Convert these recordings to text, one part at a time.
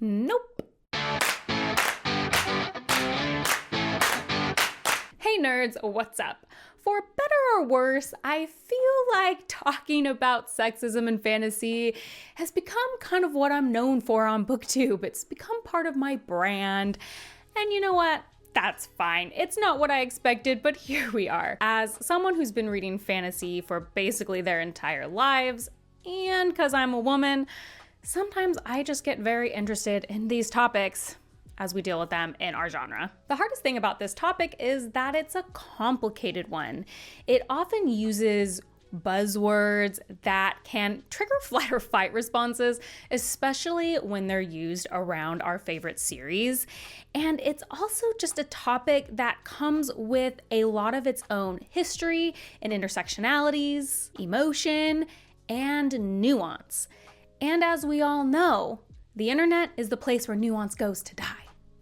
Nope. Hey nerds, what's up? For better or worse, I feel like talking about sexism and fantasy has become kind of what I'm known for on BookTube. It's become part of my brand. And you know what? That's fine. It's not what I expected, but here we are. As someone who's been reading fantasy for basically their entire lives, and because I'm a woman, sometimes I just get very interested in these topics as we deal with them in our genre. The hardest thing about this topic is that it's a complicated one. It often uses buzzwords that can trigger flight or fight responses, especially when they're used around our favorite series. And it's also just a topic that comes with a lot of its own history and intersectionalities, emotion, and nuance. And as we all know, the internet is the place where nuance goes to die.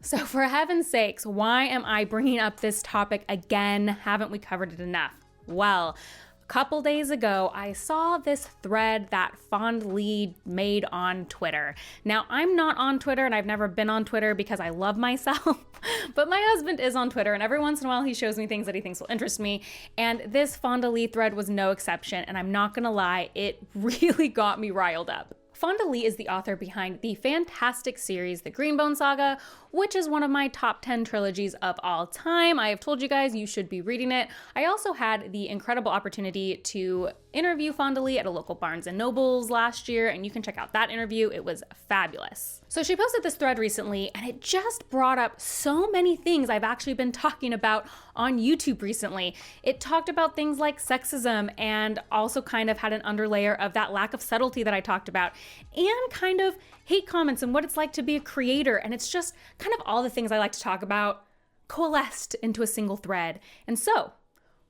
So for heaven's sakes, why am I bringing up this topic again? Haven't we covered it enough? Well, a couple days ago, I saw this thread that Fond Lee made on Twitter. Now, I'm not on Twitter and I've never been on Twitter because I love myself, but my husband is on Twitter and every once in a while he shows me things that he thinks will interest me. And this Fond Lee thread was no exception. And I'm not gonna lie, it really got me riled up. Fond Lee is the author behind the fantastic series The Greenbone Saga, which is one of my top 10 trilogies of all time. I have told you guys you should be reading it. I also had the incredible opportunity to interview Fond Lee at a local Barnes & Nobles last year, and you can check out that interview. It was fabulous. So she posted this thread recently, and it just brought up so many things I've actually been talking about on YouTube recently. It talked about things like sexism and also kind of had an underlayer of that lack of subtlety that I talked about, and kind of hate comments and what it's like to be a creator. And it's just kind of all the things I like to talk about coalesced into a single thread. And so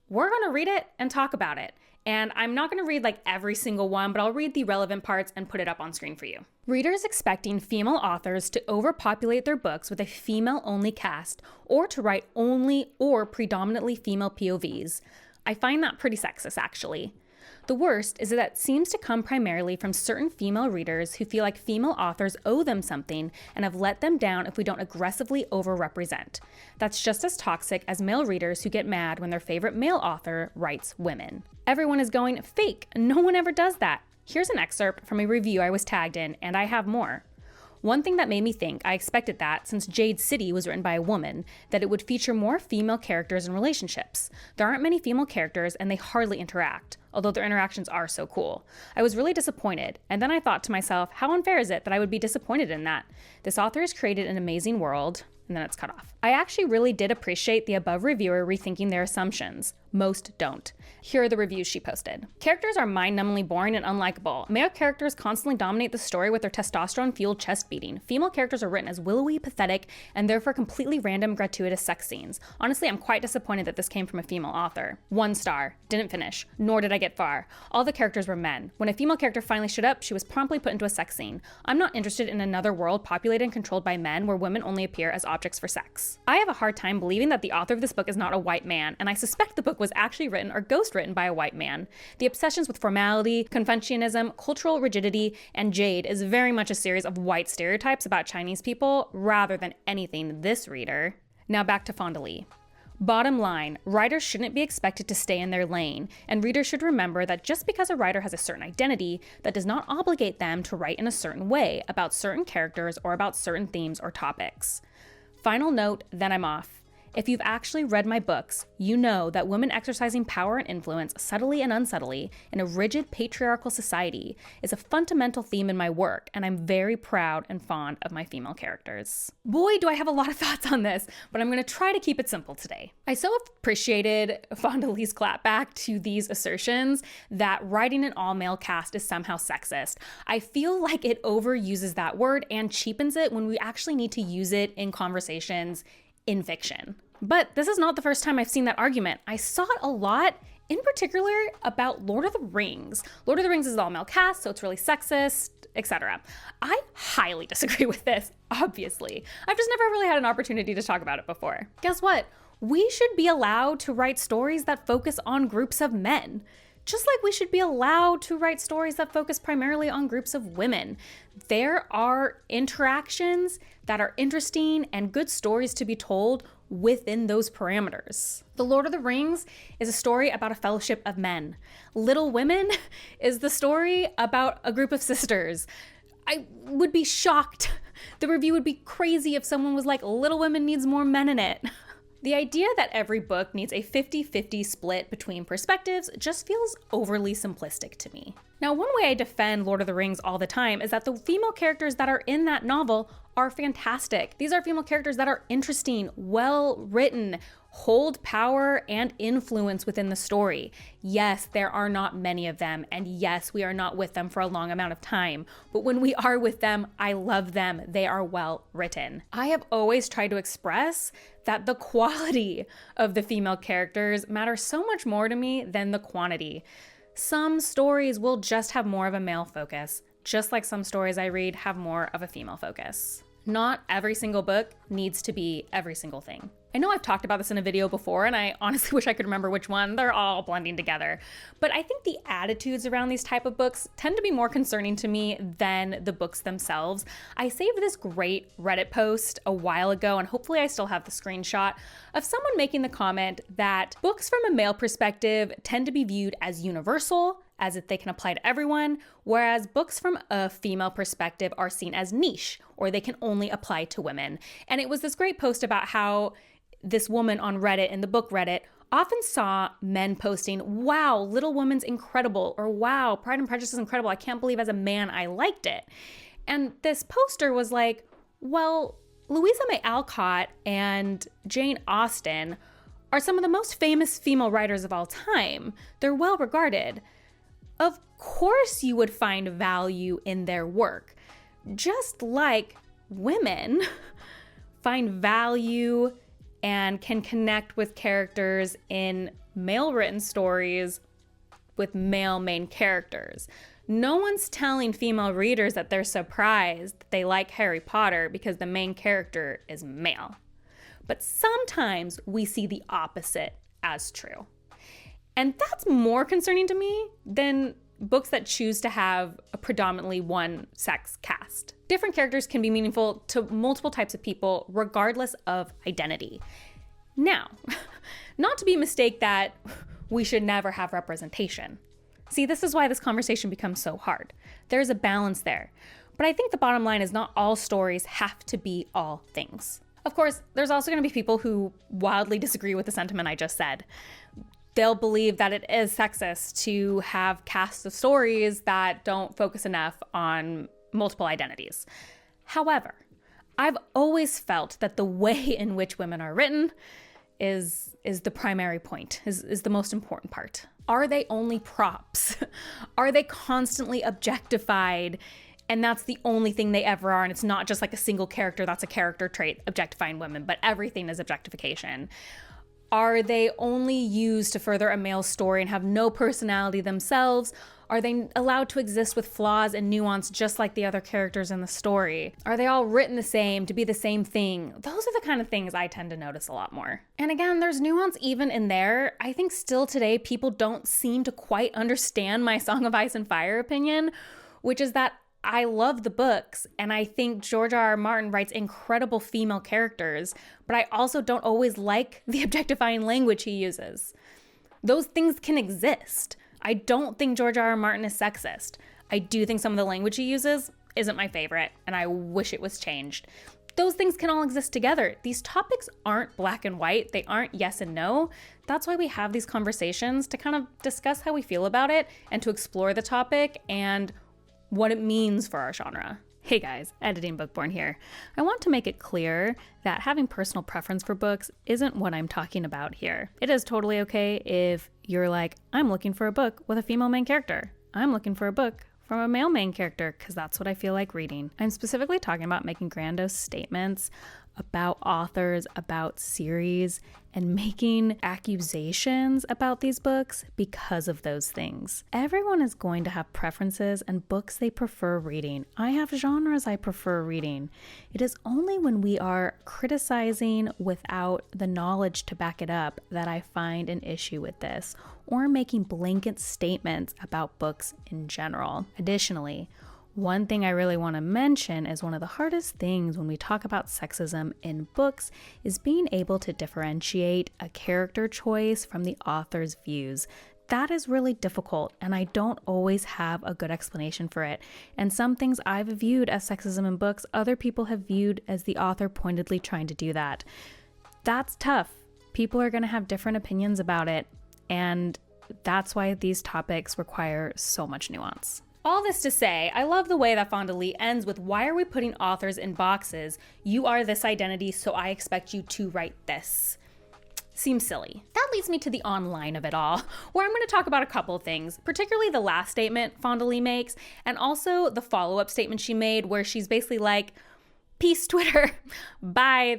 we're going to read it and talk about it. And I'm not going to read like every single one, but I'll read the relevant parts and put it up on screen for you. Readers expecting female authors to overpopulate their books with a female-only cast or to write only or predominantly female POVs. I find that pretty sexist, actually. The worst is that it seems to come primarily from certain female readers who feel like female authors owe them something and have let them down if we don't aggressively overrepresent. That's just as toxic as male readers who get mad when their favorite male author writes women. Everyone is going fake. No one ever does that. Here's an excerpt from a review I was tagged in, and I have more. One thing that made me think I expected that, since Jade City was written by a woman, that it would feature more female characters and relationships. There aren't many female characters and they hardly interact, although their interactions are so cool. I was really disappointed, and then I thought to myself, how unfair is it that I would be disappointed in that? This author has created an amazing world, and then it's cut off. I actually really did appreciate the above reviewer rethinking their assumptions. Most don't. Here are the reviews she posted. Characters are mind-numbingly boring and unlikable. Male characters constantly dominate the story with their testosterone-fueled chest beating. Female characters are written as willowy, pathetic, and therefore completely random, gratuitous sex scenes. Honestly, I'm quite disappointed that this came from a female author. 1 star. Didn't finish. Nor did I get far. All the characters were men. When a female character finally showed up, she was promptly put into a sex scene. I'm not interested in another world populated and controlled by men where women only appear as objects for sex. I have a hard time believing that the author of this book is not a white man, and I suspect the book was actually written or ghostwritten by a white man. The obsessions with formality, conventionism, cultural rigidity, and Jade is very much a series of white stereotypes about Chinese people rather than anything this reader. Now back to Fond Lee. Bottom line, writers shouldn't be expected to stay in their lane, and readers should remember that just because a writer has a certain identity, that does not obligate them to write in a certain way about certain characters or about certain themes or topics. Final note, then I'm off. If you've actually read my books, you know that women exercising power and influence subtly and unsubtly in a rigid patriarchal society is a fundamental theme in my work, and I'm very proud and fond of my female characters. Boy, do I have a lot of thoughts on this, but I'm going to try to keep it simple today. I so appreciated Fond Lee's clapback to these assertions that writing an all-male cast is somehow sexist. I feel like it overuses that word and cheapens it when we actually need to use it in conversations in fiction. But this is not the first time I've seen that argument. I saw it a lot, in particular about Lord of the Rings. Lord of the Rings is an all-male cast, so it's really sexist, etc. I highly disagree with this, obviously. I've just never really had an opportunity to talk about it before. Guess what? We should be allowed to write stories that focus on groups of men. Just like we should be allowed to write stories that focus primarily on groups of women. There are interactions that are interesting and good stories to be told within those parameters. The Lord of the Rings is a story about a fellowship of men. Little Women is the story about a group of sisters. I would be shocked. The review would be crazy if someone was like, Little Women needs more men in it. The idea that every book needs a 50-50 split between perspectives just feels overly simplistic to me. Now, one way I defend Lord of the Rings all the time is that the female characters that are in that novel are fantastic. These are female characters that are interesting, well written, hold power and influence within the story. Yes, there are not many of them, and yes, we are not with them for a long amount of time, but when we are with them, I love them. They are well written. I have always tried to express that the quality of the female characters matters so much more to me than the quantity. Some stories will just have more of a male focus, just like some stories I read have more of a female focus. Not every single book needs to be every single thing. I know I've talked about this in a video before, and I honestly wish I could remember which one. They're all blending together. But I think the attitudes around these type of books tend to be more concerning to me than the books themselves. I saved this great Reddit post a while ago, and hopefully I still have the screenshot, of someone making the comment that books from a male perspective tend to be viewed as universal, as if they can apply to everyone, whereas books from a female perspective are seen as niche, or they can only apply to women. And it was this great post about how this woman on Reddit, in the book Reddit, often saw men posting, wow, Little Woman's incredible, or wow, Pride and Prejudice is incredible. I can't believe as a man I liked it. And this poster was like, well, Louisa May Alcott and Jane Austen are some of the most famous female writers of all time. They're well regarded. Of course you would find value in their work, just like women find value and can connect with characters in male-written stories with male main characters. No one's telling female readers that they're surprised that they like Harry Potter because the main character is male. But sometimes we see the opposite as true. And that's more concerning to me than books that choose to have a predominantly one-sex cast. Different characters can be meaningful to multiple types of people, regardless of identity. Now, not to be mistaken that we should never have representation. See, this is why this conversation becomes so hard. There's a balance there. But I think the bottom line is not all stories have to be all things. Of course, there's also going to be people who wildly disagree with the sentiment I just said. They'll believe that it is sexist to have casts of stories that don't focus enough on multiple identities. However, I've always felt that the way in which women are written is the primary point, is the most important part. Are they only props? Are they constantly objectified? And that's the only thing they ever are. And it's not just like a single character that's a character trait objectifying women, but everything is objectification. Are they only used to further a male story and have no personality themselves? Are they allowed to exist with flaws and nuance just like the other characters in the story? Are they all written the same to be the same thing? Those are the kind of things I tend to notice a lot more. And again, there's nuance even in there. I think still today people don't seem to quite understand my Song of Ice and Fire opinion, which is that I love the books, and I think George R.R. Martin writes incredible female characters, but I also don't always like the objectifying language he uses. Those things can exist. I don't think George R.R. Martin is sexist. I do think some of the language he uses isn't my favorite, and I wish it was changed. Those things can all exist together. These topics aren't black and white. They aren't yes and no. That's why we have these conversations, to kind of discuss how we feel about it and to explore the topic and what it means for our genre. Hey guys, Editing Bookborn here. I want to make it clear that having personal preference for books isn't what I'm talking about here. It is totally okay if you're like, I'm looking for a book with a female main character. I'm looking for a book from a male main character because that's what I feel like reading. I'm specifically talking about making grandiose statements about authors, about series, and making accusations about these books because of those things. Everyone is going to have preferences and books they prefer reading. I have genres I prefer reading. It is only when we are criticizing without the knowledge to back it up that I find an issue with this, or making blanket statements about books in general. Additionally, one thing I really want to mention is one of the hardest things when we talk about sexism in books is being able to differentiate a character choice from the author's views. That is really difficult, and I don't always have a good explanation for it. And some things I've viewed as sexism in books, other people have viewed as the author pointedly trying to do that. That's tough. People are going to have different opinions about it, and that's why these topics require so much nuance. All this to say, I love the way that Fonda Lee ends with, "Why are we putting authors in boxes? You are this identity, so I expect you to write this." Seems silly. That leads me to the online of it all, where I'm going to talk about a couple of things, particularly the last statement Fonda Lee makes, and also the follow-up statement she made where she's basically like, "Peace, Twitter. Bye.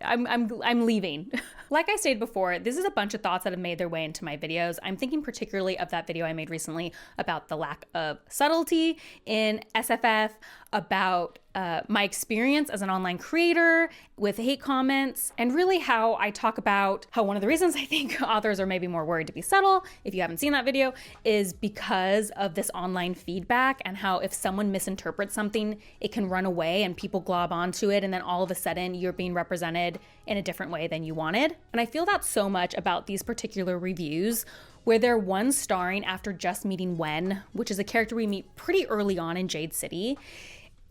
I'm leaving." Like I stated before, this is a bunch of thoughts that have made their way into my videos. I'm thinking particularly of that video I made recently about the lack of subtlety in SFF, about my experience as an online creator with hate comments, and really how I talk about how one of the reasons I think authors are maybe more worried to be subtle, if you haven't seen that video, is because of this online feedback, and how if someone misinterprets something, it can run away and people glob onto it, and then all of a sudden you're being represented in a different way than you wanted. And I feel that so much about these particular reviews, where they're one starring after just meeting Wen, which is a character we meet pretty early on in Jade City.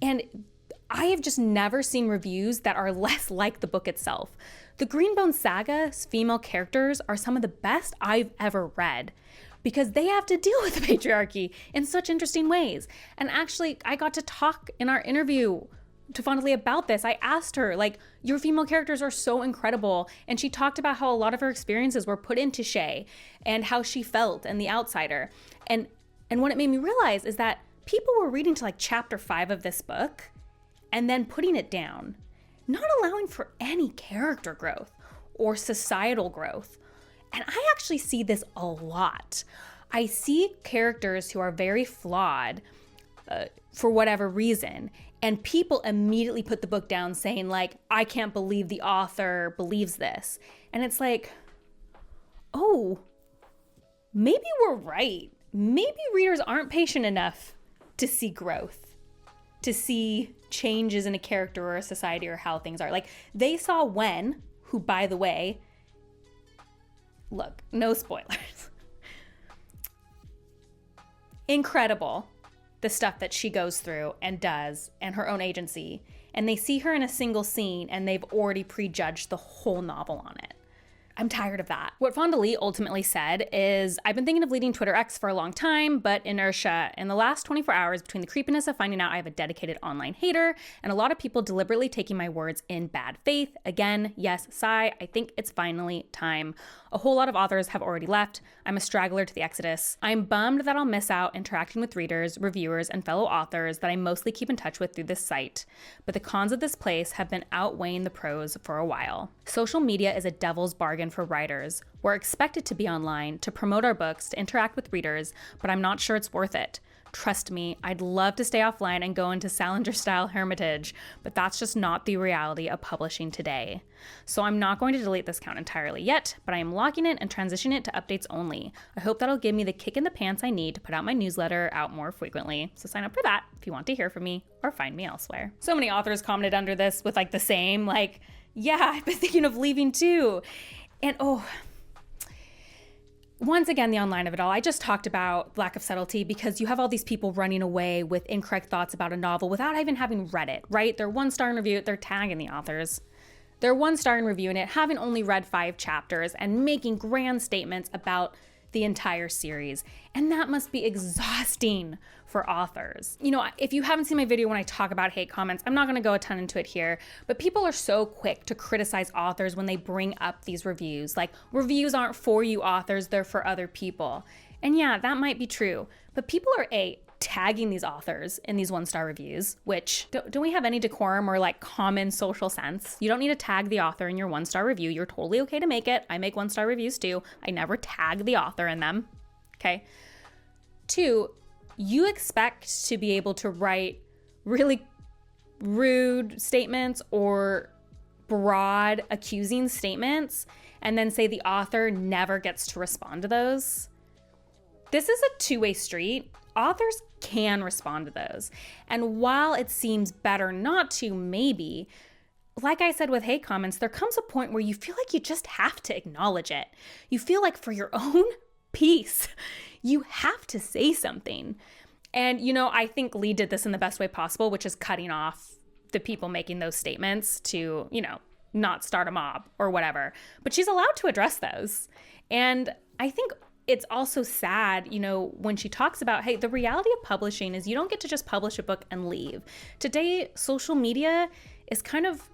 And I have just never seen reviews that are less like the book itself. The Greenbone Saga's female characters are some of the best I've ever read, because they have to deal with the patriarchy in such interesting ways. And actually, I got to talk in our interview to Fonda Lee about this. I asked her, like, your female characters are so incredible. And she talked about how a lot of her experiences were put into Shay and how she felt and the outsider. And what it made me realize is that people were reading to like chapter 5 of this book and then putting it down, not allowing for any character growth or societal growth. And I actually see this a lot. I see characters who are very flawed for whatever reason, and people immediately put the book down saying like, "I can't believe the author believes this." And it's like, oh, maybe we're right. Maybe readers aren't patient enough to see growth, to see changes in a character or a society or how things are. Like, they saw Wen, who, by the way, look, no spoilers. Incredible, the stuff that she goes through and does, and her own agency. And they see her in a single scene and they've already prejudged the whole novel on it. I'm tired of that. What Fonda Lee ultimately said is, "I've been thinking of leaving Twitter X for a long time, but inertia. In the last 24 hours, between the creepiness of finding out I have a dedicated online hater and a lot of people deliberately taking my words in bad faith, again, yes, sigh, I think it's finally time. A whole lot of authors have already left. I'm a straggler to the exodus. I'm bummed that I'll miss out interacting with readers, reviewers, and fellow authors that I mostly keep in touch with through this site. But the cons of this place have been outweighing the pros for a while. Social media is a devil's bargain for writers. We're expected to be online, to promote our books, to interact with readers, but I'm not sure it's worth it. Trust me, I'd love to stay offline and go into Salinger-style hermitage, but that's just not the reality of publishing today. So I'm not going to delete this account entirely yet, but I am locking it and transitioning it to updates only. I hope that'll give me the kick in the pants I need to put out my newsletter out more frequently. So sign up for that if you want to hear from me or find me elsewhere." So many authors commented under this with like the same, like, "Yeah, I've been thinking of leaving too." And once again, the online of it all, I just talked about lack of subtlety because you have all these people running away with incorrect thoughts about a novel without even having read it, right? They're 1-star in review, they're tagging the authors. They're 1-star in reviewing it, having only read 5 chapters and making grand statements about the entire series. And that must be exhausting for authors. You know, if you haven't seen my video when I talk about hate comments, I'm not gonna go a ton into it here, but people are so quick to criticize authors when they bring up these reviews. Like, reviews aren't for you authors, they're for other people. And yeah, that might be true, but people are tagging these authors in these 1-star reviews, which don't we have any decorum or like common social sense? You don't need to tag the author in your 1-star review. You're totally okay to make it. I make 1-star reviews too. I never tag the author in them. Okay. 2, you expect to be able to write really rude statements or broad accusing statements and then say the author never gets to respond to those. This is a two-way street. Authors can respond to those. And while it seems better not to, maybe, like I said with hate comments, there comes a point where you feel like you just have to acknowledge it. You feel like for your own peace, you have to say something. And, I think Lee did this in the best way possible, which is cutting off the people making those statements to, not start a mob or whatever. But she's allowed to address those. And I think it's also sad, when she talks about, hey, the reality of publishing is you don't get to just publish a book and leave. Today, social media is kind of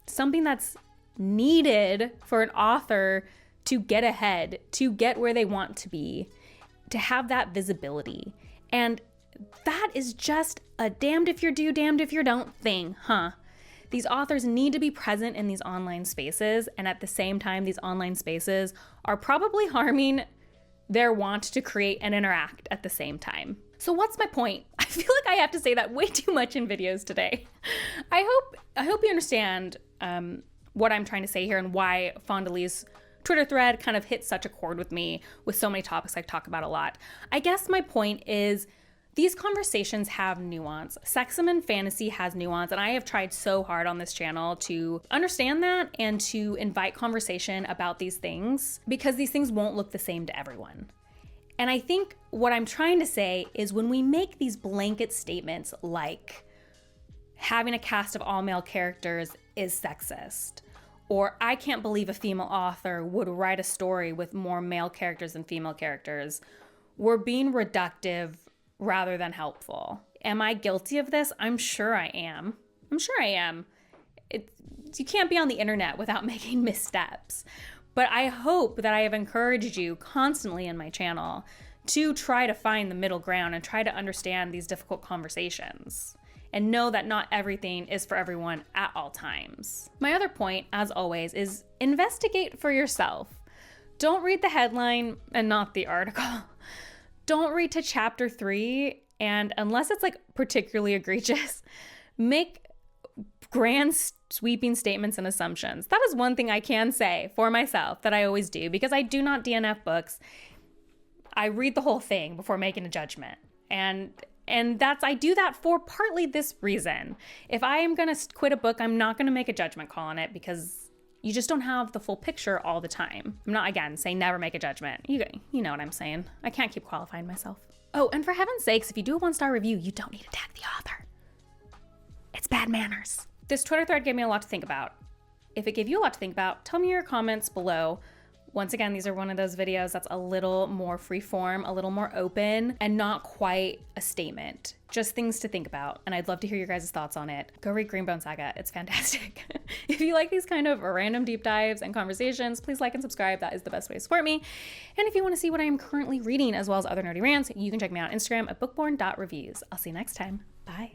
something that's needed for an author to get ahead, to get where they want to be, to have that visibility. And that is just a damned if you do, damned if you don't thing, huh? These authors need to be present in these online spaces, and at the same time, these online spaces are probably harming their want to create and interact at the same time. So what's my point? I feel like I have to say that way too much in videos today. I hope you understand what I'm trying to say here and why Fonda Lee's Twitter thread kind of hit such a chord with me with so many topics I talk about a lot. I guess my point is these conversations have nuance. Sexism and fantasy has nuance, and I have tried so hard on this channel to understand that and to invite conversation about these things because these things won't look the same to everyone. And I think what I'm trying to say is when we make these blanket statements like having a cast of all male characters is sexist, or I can't believe a female author would write a story with more male characters than female characters, we're being reductive rather than helpful. Am I guilty of this? I'm sure I am. You can't be on the internet without making missteps. But I hope that I have encouraged you constantly in my channel to try to find the middle ground and try to understand these difficult conversations and know that not everything is for everyone at all times. My other point, as always, is investigate for yourself. Don't read the headline and not the article. Don't read to chapter 3, and unless it's like particularly egregious, make grand sweeping statements and assumptions. That is one thing I can say for myself that I always do because I do not DNF books. I read the whole thing before making a judgment. And I do that for partly this reason. If I am going to quit a book, I'm not going to make a judgment call on it because you just don't have the full picture all the time. I'm not, again, saying never make a judgment. You know what I'm saying. I can't keep qualifying myself. Oh, and for heaven's sakes, if you do a 1-star review, you don't need to tag the author. It's bad manners. This Twitter thread gave me a lot to think about. If it gave you a lot to think about, tell me your comments below. Once again, these are one of those videos that's a little more freeform, a little more open, and not quite a statement. Just things to think about, and I'd love to hear your guys' thoughts on it. Go read Greenbone Saga, it's fantastic. If you like these kind of random deep dives and conversations, please like and subscribe. That is the best way to support me. And if you want to see what I am currently reading as well as other nerdy rants, you can check me out on Instagram at bookborn.reviews. I'll see you next time. Bye.